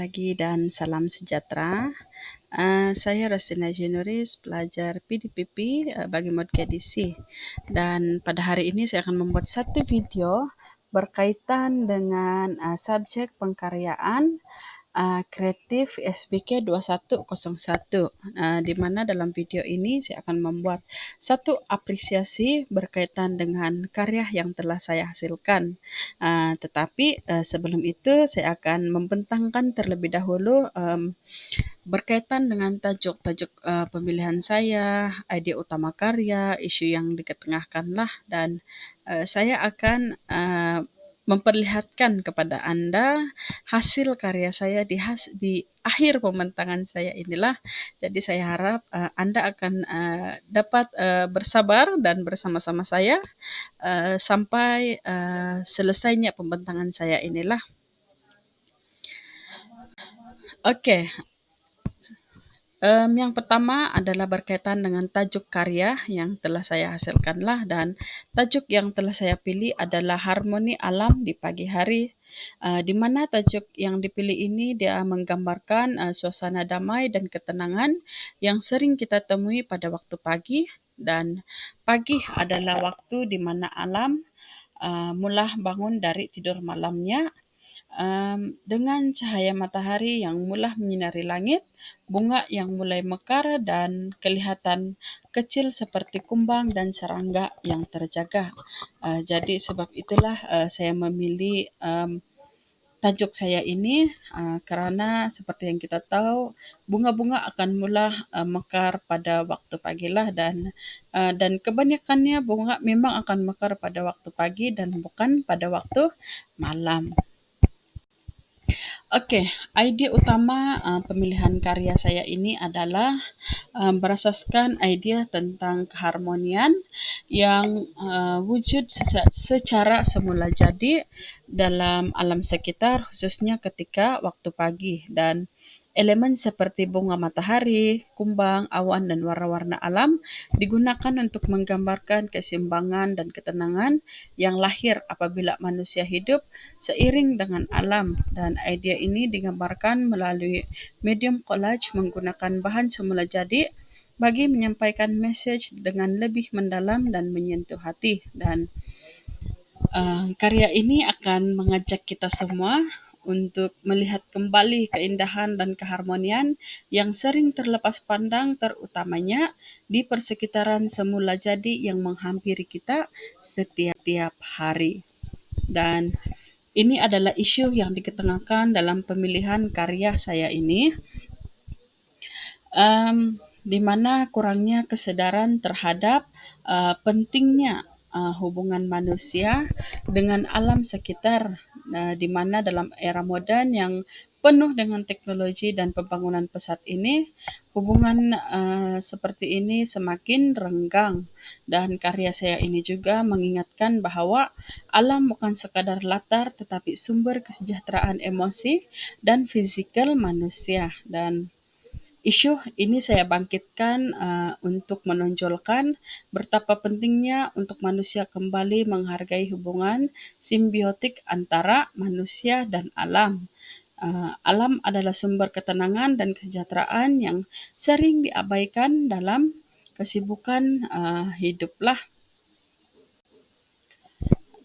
pagi dan salam sejahtera. Saya Rastina Junuris, pelajar PDPP bagi mod KDC. Dan pada hari ini saya akan membuat satu video berkaitan dengan subjek pengkaryaan kreatif SBK 2101, di mana dalam video ini saya akan membuat satu apresiasi berkaitan dengan karya yang telah saya hasilkan. Tetapi sebelum itu saya akan membentangkan terlebih dahulu berkaitan dengan tajuk-tajuk pemilihan saya, ide utama karya, isu yang diketengahkanlah, dan saya akan memperlihatkan kepada Anda hasil karya saya di akhir pembentangan saya inilah. Jadi saya harap Anda akan dapat bersabar dan bersama-sama saya sampai selesainya pembentangan saya inilah. Okey. Yang pertama adalah berkaitan dengan tajuk karya yang telah saya hasilkanlah, dan tajuk yang telah saya pilih adalah Harmoni Alam di Pagi Hari, di mana tajuk yang dipilih ini dia menggambarkan suasana damai dan ketenangan yang sering kita temui pada waktu pagi, dan pagi adalah waktu di mana alam mula bangun dari tidur malamnya dengan cahaya matahari yang mula menyinari langit, bunga yang mulai mekar dan kelihatan kecil seperti kumbang dan serangga yang terjaga. Jadi sebab itulah saya memilih tajuk saya ini kerana seperti yang kita tahu bunga-bunga akan mula mekar pada waktu pagilah, dan kebanyakannya bunga memang akan mekar pada waktu pagi dan bukan pada waktu malam. Okey, idea utama pemilihan karya saya ini adalah berasaskan idea tentang keharmonian yang wujud secara semula jadi dalam alam sekitar, khususnya ketika waktu pagi, dan elemen seperti bunga matahari, kumbang, awan dan warna-warna alam digunakan untuk menggambarkan keseimbangan dan ketenangan yang lahir apabila manusia hidup seiring dengan alam, dan idea ini digambarkan melalui medium collage menggunakan bahan semula jadi bagi menyampaikan mesej dengan lebih mendalam dan menyentuh hati. Dan karya ini akan mengajak kita semua untuk melihat kembali keindahan dan keharmonian yang sering terlepas pandang, terutamanya di persekitaran semula jadi yang menghampiri kita setiap hari. Dan ini adalah isu yang diketengahkan dalam pemilihan karya saya ini, di mana kurangnya kesedaran terhadap pentingnya hubungan manusia dengan alam sekitar, di mana dalam era moden yang penuh dengan teknologi dan pembangunan pesat ini, hubungan seperti ini semakin renggang, dan karya saya ini juga mengingatkan bahawa alam bukan sekadar latar tetapi sumber kesejahteraan emosi dan fizikal manusia. Dan isu ini saya bangkitkan untuk menonjolkan betapa pentingnya untuk manusia kembali menghargai hubungan simbiotik antara manusia dan alam. Alam adalah sumber ketenangan dan kesejahteraan yang sering diabaikan dalam kesibukan hiduplah.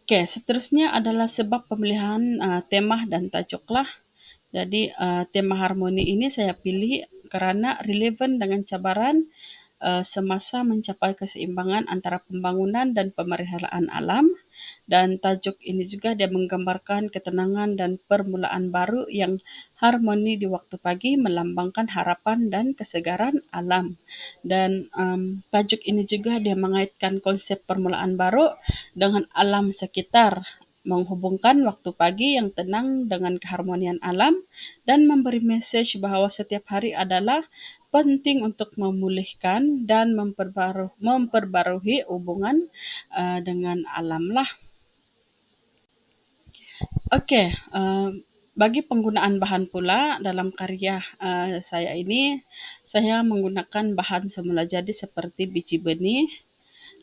Okey, seterusnya adalah sebab pemilihan tema dan tajuklah. Jadi tema harmoni ini saya pilih kerana relevan dengan cabaran semasa mencapai keseimbangan antara pembangunan dan pemeliharaan alam, dan tajuk ini juga dia menggambarkan ketenangan dan permulaan baru yang harmoni di waktu pagi melambangkan harapan dan kesegaran alam. Dan tajuk ini juga dia mengaitkan konsep permulaan baru dengan alam sekitar, menghubungkan waktu pagi yang tenang dengan keharmonian alam dan memberi mesej bahawa setiap hari adalah penting untuk memulihkan dan memperbarui hubungan dengan alamlah. Okey, bagi penggunaan bahan pula dalam karya saya ini, saya menggunakan bahan semula jadi seperti biji benih,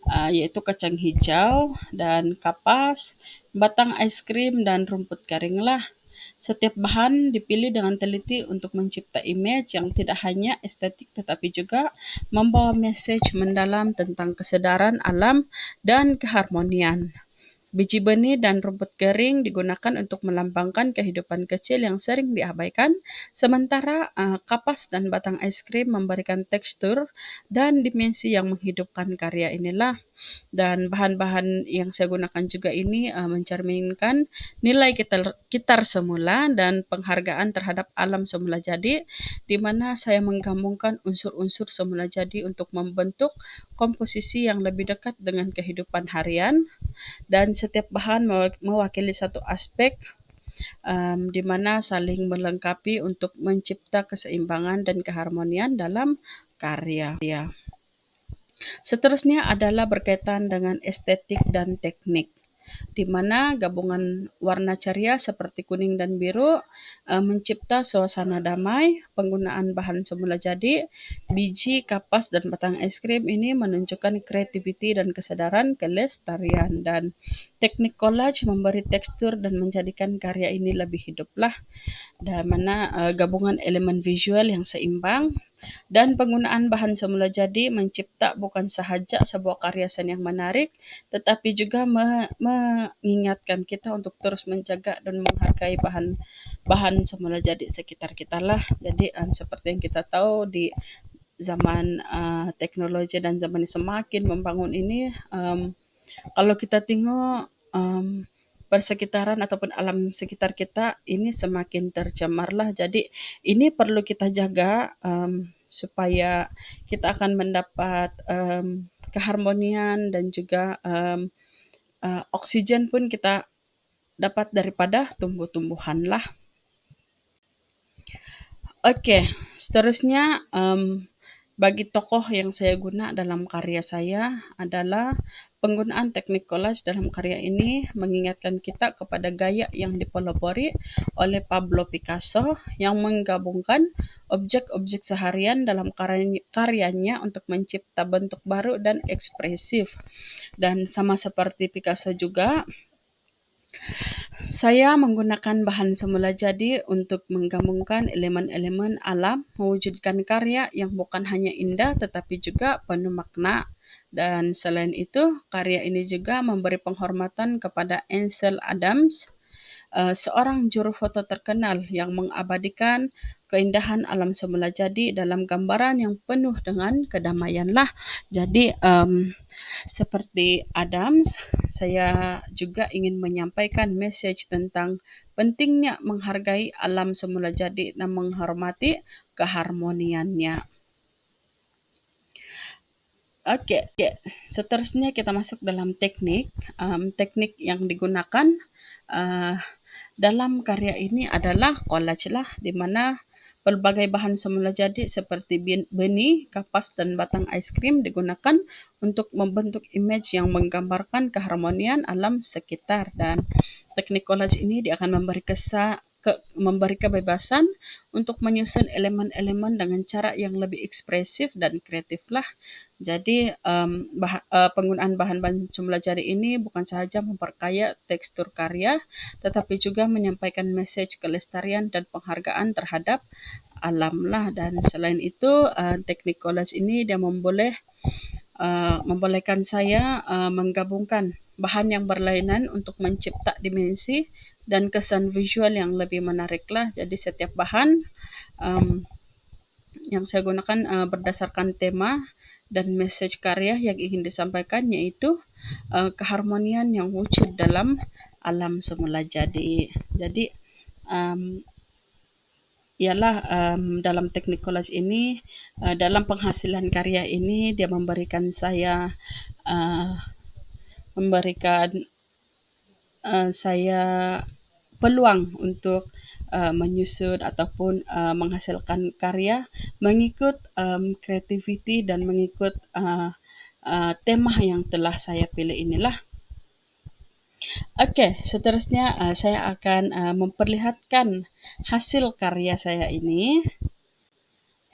iaitu kacang hijau dan kapas, batang ais krim dan rumput garinglah. Setiap bahan dipilih dengan teliti untuk mencipta image yang tidak hanya estetik tetapi juga membawa message mendalam tentang kesedaran alam dan keharmonian. Biji benih dan rumput kering digunakan untuk melambangkan kehidupan kecil yang sering diabaikan, sementara kapas dan batang es krim memberikan tekstur dan dimensi yang menghidupkan karya inilah. Dan bahan-bahan yang saya gunakan juga ini mencerminkan nilai kitar semula dan penghargaan terhadap alam semula jadi, di mana saya menggabungkan unsur-unsur semula jadi untuk membentuk komposisi yang lebih dekat dengan kehidupan harian, dan setiap bahan mewakili satu aspek di mana saling melengkapi untuk mencipta keseimbangan dan keharmonian dalam karya. Seterusnya adalah berkaitan dengan estetik dan teknik, di mana gabungan warna ceria seperti kuning dan biru mencipta suasana damai. Penggunaan bahan semula jadi, biji, kapas, dan batang es krim ini menunjukkan kreativiti dan kesadaran kelestarian. Dan teknik collage memberi tekstur dan menjadikan karya ini lebih hiduplah, dan mana gabungan elemen visual yang seimbang dan penggunaan bahan semula jadi mencipta bukan sahaja sebuah karya seni yang menarik, tetapi juga mengingatkan kita untuk terus menjaga dan menghargai bahan-bahan semula jadi sekitar kita lah. Jadi seperti yang kita tahu di zaman teknologi dan zaman yang semakin membangun ini, kalau kita tengok persekitaran ataupun alam sekitar kita ini semakin tercemar lah. Jadi ini perlu kita jaga supaya kita akan mendapat keharmonian dan juga oksigen pun kita dapat daripada tumbuh-tumbuhan lah. Oke, seterusnya bagi tokoh yang saya guna dalam karya saya adalah penggunaan teknik collage dalam karya ini mengingatkan kita kepada gaya yang dipelopori oleh Pablo Picasso yang menggabungkan objek-objek seharian dalam karyanya untuk mencipta bentuk baru dan ekspresif. Dan sama seperti Picasso juga, saya menggunakan bahan semula jadi untuk menggabungkan elemen-elemen alam, mewujudkan karya yang bukan hanya indah tetapi juga penuh makna. Dan selain itu, karya ini juga memberi penghormatan kepada Ansel Adams, seorang juru foto terkenal yang mengabadikan keindahan alam semula jadi dalam gambaran yang penuh dengan kedamaian lah. Jadi seperti Adams, saya juga ingin menyampaikan message tentang pentingnya menghargai alam semula jadi dan menghormati keharmoniannya. Oke, seterusnya kita masuk dalam teknik. Teknik yang digunakan dalam karya ini adalah collage lah, di mana pelbagai bahan semula jadi seperti benih, kapas, dan batang es krim digunakan untuk membentuk image yang menggambarkan keharmonian alam sekitar. Dan teknik collage ini dia akan memberi kebebasan untuk menyusun elemen-elemen dengan cara yang lebih ekspresif dan kreatif lah. Jadi penggunaan bahan-bahan semula jadi ini bukan sahaja memperkaya tekstur karya, tetapi juga menyampaikan message kelestarian dan penghargaan terhadap alam lah. Dan selain itu teknik collage ini dia membolehkan saya menggabungkan bahan yang berlainan untuk mencipta dimensi dan kesan visual yang lebih menarik lah. Jadi setiap bahan yang saya gunakan berdasarkan tema dan message karya yang ingin disampaikan, yaitu keharmonian yang wujud dalam alam semula jadi. Jadi ialah dalam teknik collage ini, dalam penghasilan karya ini dia memberikan saya peluang untuk menyusun ataupun menghasilkan karya mengikut kreativiti dan mengikut tema yang telah saya pilih inilah. Oke, seterusnya saya akan memperlihatkan hasil karya saya ini.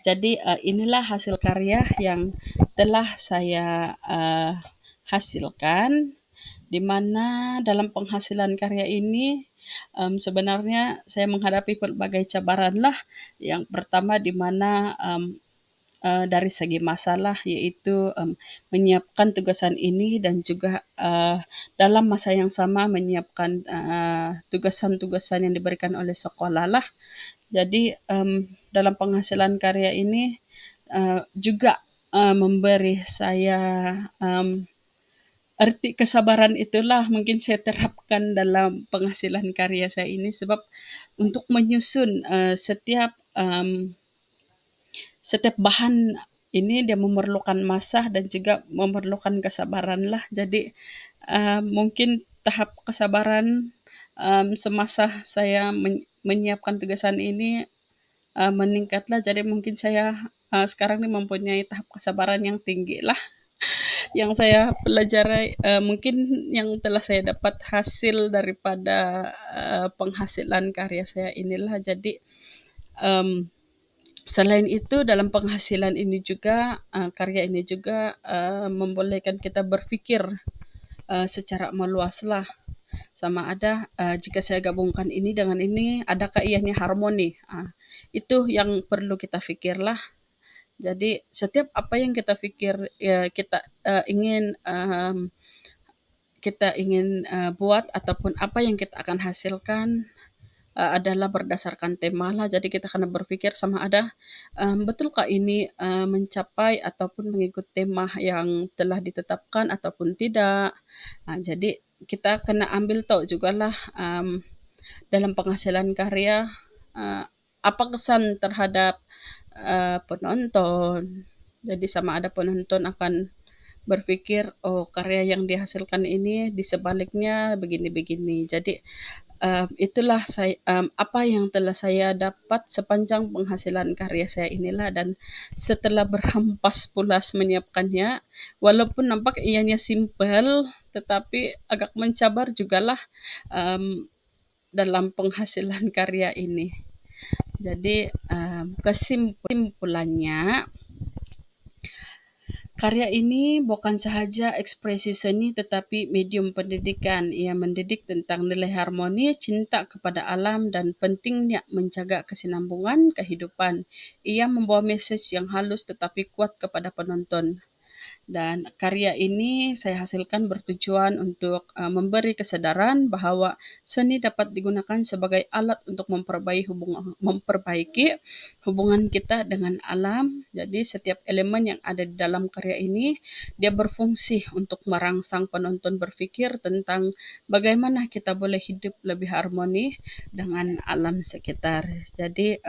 Jadi inilah hasil karya yang telah saya hasilkan. di mana dalam penghasilan karya ini sebenarnya saya menghadapi berbagai cabaran lah. Yang pertama di mana dari segi masalah yaitu menyiapkan tugasan ini dan juga dalam masa yang sama menyiapkan tugasan-tugasan yang diberikan oleh sekolah lah. Jadi dalam penghasilan karya ini juga memberi saya arti kesabaran itulah mungkin saya terapkan dalam penghasilan karya saya ini sebab untuk menyusun setiap bahan ini dia memerlukan masa dan juga memerlukan kesabaran lah. Jadi mungkin tahap kesabaran semasa saya menyiapkan tugasan ini meningkatlah. Jadi mungkin saya sekarang ini mempunyai tahap kesabaran yang tinggi lah yang saya pelajari mungkin yang telah saya dapat hasil daripada penghasilan karya saya inilah. Jadi um, selain itu dalam penghasilan ini juga karya ini juga membolehkan kita berpikir secara meluaslah. Sama ada jika saya gabungkan ini dengan ini, adakah ianya harmoni? Itu yang perlu kita pikirlah. Jadi setiap apa yang kita pikir ya kita ingin buat ataupun apa yang kita akan hasilkan adalah berdasarkan tema lah. Jadi kita akan berpikir sama ada betulkah ini mencapai ataupun mengikut tema yang telah ditetapkan ataupun tidak. Jadi kita kena ambil tahu jugalah dalam penghasilan karya apa kesan terhadap penonton. Jadi sama ada penonton akan berpikir, oh karya yang dihasilkan ini di sebaliknya begini-begini. Jadi itulah apa yang telah saya dapat sepanjang penghasilan karya saya inilah dan setelah berhampas pulas menyiapkannya, walaupun nampak ianya simpel, tetapi agak mencabar jugalah dalam penghasilan karya ini. Jadi kesimpulannya karya ini bukan sahaja ekspresi seni tetapi medium pendidikan. Ia mendidik tentang nilai harmoni, cinta kepada alam dan pentingnya menjaga kesinambungan kehidupan. Ia membawa mesej yang halus tetapi kuat kepada penonton. Dan karya ini saya hasilkan bertujuan untuk memberi kesadaran bahawa seni dapat digunakan sebagai alat untuk memperbaiki hubungan kita dengan alam. Jadi setiap elemen yang ada di dalam karya ini dia berfungsi untuk merangsang penonton berfikir tentang bagaimana kita boleh hidup lebih harmoni dengan alam sekitar. Jadi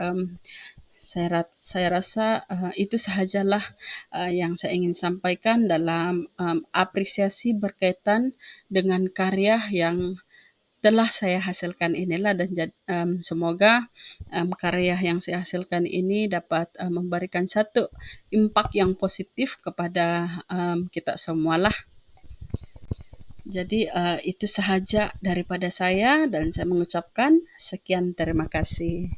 saya rasa itu sahajalah yang saya ingin sampaikan dalam apresiasi berkaitan dengan karya yang telah saya hasilkan inilah dan semoga karya yang saya hasilkan ini dapat memberikan satu impak yang positif kepada kita semualah. Jadi itu sahaja daripada saya dan saya mengucapkan sekian terima kasih.